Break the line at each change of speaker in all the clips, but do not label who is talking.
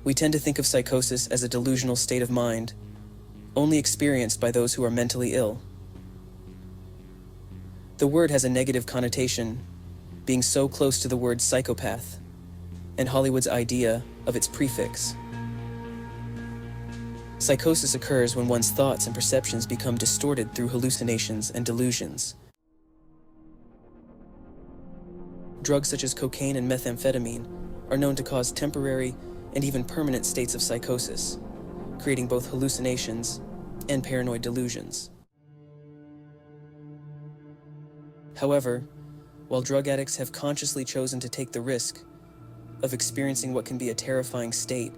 We tend to think of psychosis as a delusional state of mind, only experienced by those who are mentally ill. The word has a negative connotation, being so close to the word psychopath, and Hollywood's idea of its prefix. Psychosis occurs when one's thoughts and perceptions become distorted through hallucinations and delusions. Drugs such as cocaine and methamphetamine are known to cause temporary and even permanent states of psychosis, creating both hallucinations and paranoid delusions. However, while drug addicts have consciously chosen to take the risk of experiencing what can be a terrifying state,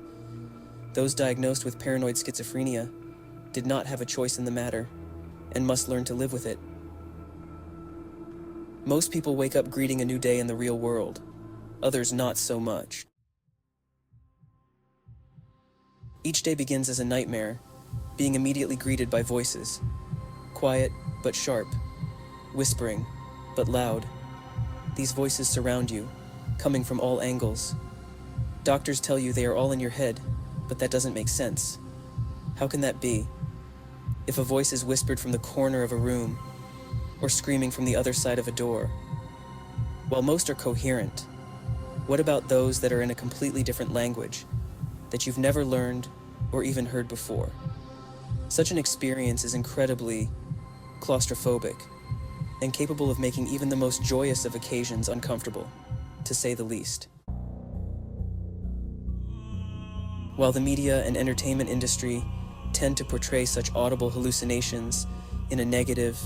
those diagnosed with paranoid schizophrenia did not have a choice in the matter and must learn to live with it. Most people wake up greeting a new day in the real world, others not so much. Each day begins as a nightmare, being immediately greeted by voices, quiet but sharp, whispering but loud. These voices surround you, coming from all angles. Doctors tell you they are all in your head, but that doesn't make sense. How can that be? If a voice is whispered from the corner of a room, or screaming from the other side of a door. While most are coherent, what about those that are in a completely different language, that you've never learned or even heard before? Such an experience is incredibly claustrophobic and capable of making even the most joyous of occasions uncomfortable, to say the least. While the media and entertainment industry tend to portray such audible hallucinations in a negative,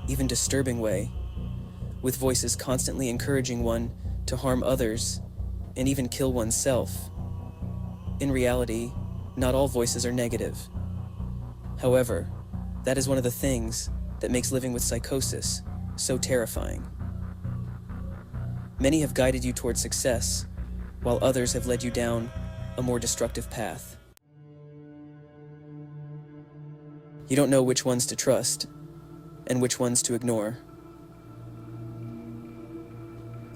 even disturbing way, with voices constantly encouraging one to harm others and even kill oneself, in reality, not all voices are negative. However, that is one of the things that makes living with psychosis so terrifying. Many have guided you toward success, while others have led you down a more destructive path. You don't know which ones to trust and which ones to ignore.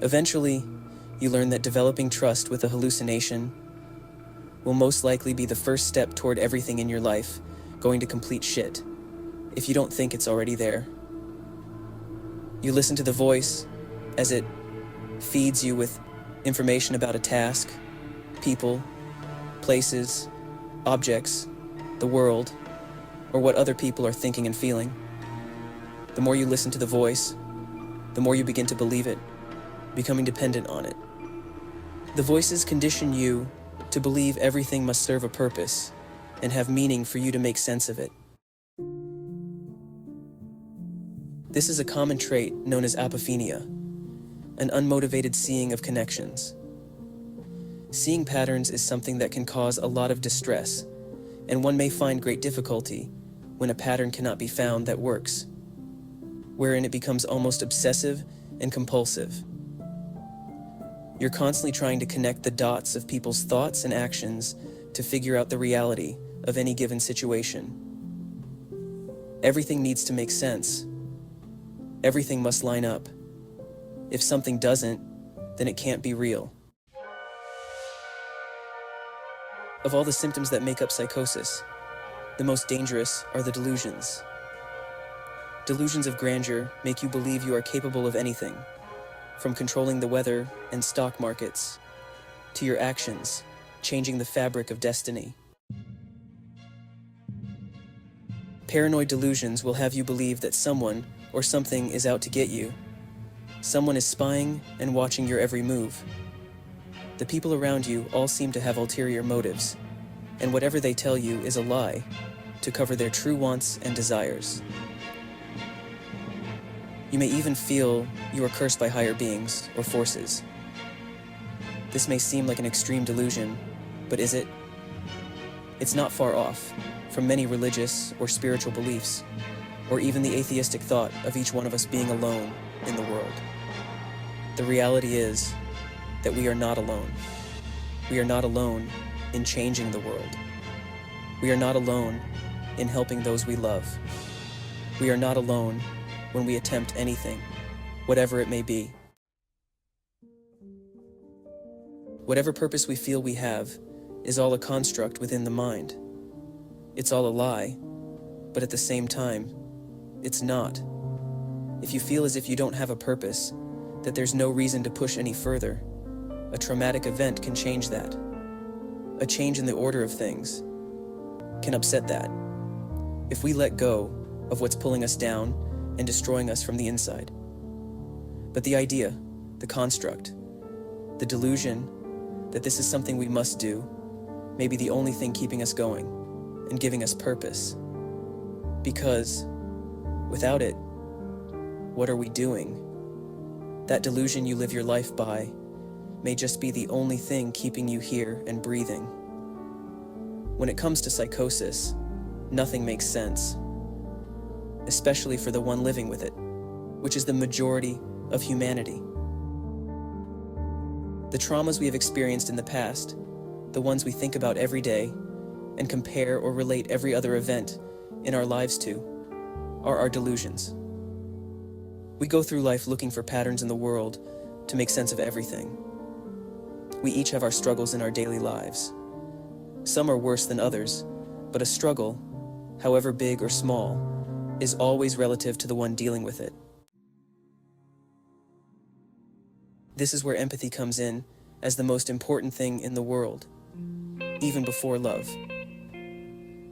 Eventually, you learn that developing trust with a hallucination will most likely be the first step toward everything in your life going to complete shit, if you don't think it's already there. You listen to the voice as it feeds you with information about a task, people, places, objects, the world, or what other people are thinking and feeling. The more you listen to the voice, the more you begin to believe it, becoming dependent on it. The voices condition you to believe everything must serve a purpose and have meaning for you to make sense of it. This is a common trait known as apophenia, an unmotivated seeing of connections. Seeing patterns is something that can cause a lot of distress, and one may find great difficulty when a pattern cannot be found that works, wherein it becomes almost obsessive and compulsive. You're constantly trying to connect the dots of people's thoughts and actions to figure out the reality of any given situation. Everything needs to make sense. Everything must line up. If something doesn't, then it can't be real. Of all the symptoms that make up psychosis, the most dangerous are the delusions. Delusions of grandeur make you believe you are capable of anything, from controlling the weather and stock markets, to your actions, changing the fabric of destiny. Paranoid delusions will have you believe that someone or something is out to get you. Someone is spying and watching your every move. The people around you all seem to have ulterior motives, and whatever they tell you is a lie to cover their true wants and desires. You may even feel you are cursed by higher beings or forces. This may seem like an extreme delusion, but is it? It's not far off from many religious or spiritual beliefs, or even the atheistic thought of each one of us being alone in the world. The reality is that we are not alone. We are not alone in changing the world. We are not alone in helping those we love. We are not alone when we attempt anything, whatever it may be. Whatever purpose we feel we have, is all a construct within the mind. It's all a lie, but at the same time, it's not. If you feel as if you don't have a purpose, that there's no reason to push any further, a traumatic event can change that. A change in the order of things can upset that. If we let go of what's pulling us down and destroying us from the inside. But the idea, the construct, the delusion that this is something we must do, may be the only thing keeping us going and giving us purpose. Because without it, what are we doing? That delusion you live your life by may just be the only thing keeping you here and breathing. When it comes to psychosis, nothing makes sense, especially for the one living with it, which is the majority of humanity. The traumas we have experienced in the past, the ones we think about every day and compare or relate every other event in our lives to, are our delusions. We go through life looking for patterns in the world to make sense of everything. We each have our struggles in our daily lives. Some are worse than others, but a struggle, however big or small, is always relative to the one dealing with it. This is where empathy comes in as the most important thing in the world, even before love.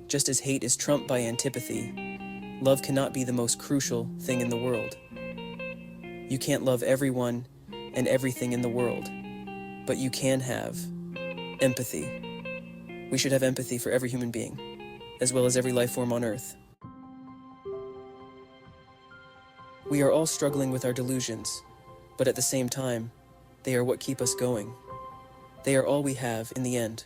Just as hate is trumped by antipathy, love cannot be the most crucial thing in the world. You can't love everyone and everything in the world, but you can have empathy. We should have empathy for every human being, as well as every life form on Earth. We are all struggling with our delusions, but at the same time, they are what keep us going. They are all we have in the end.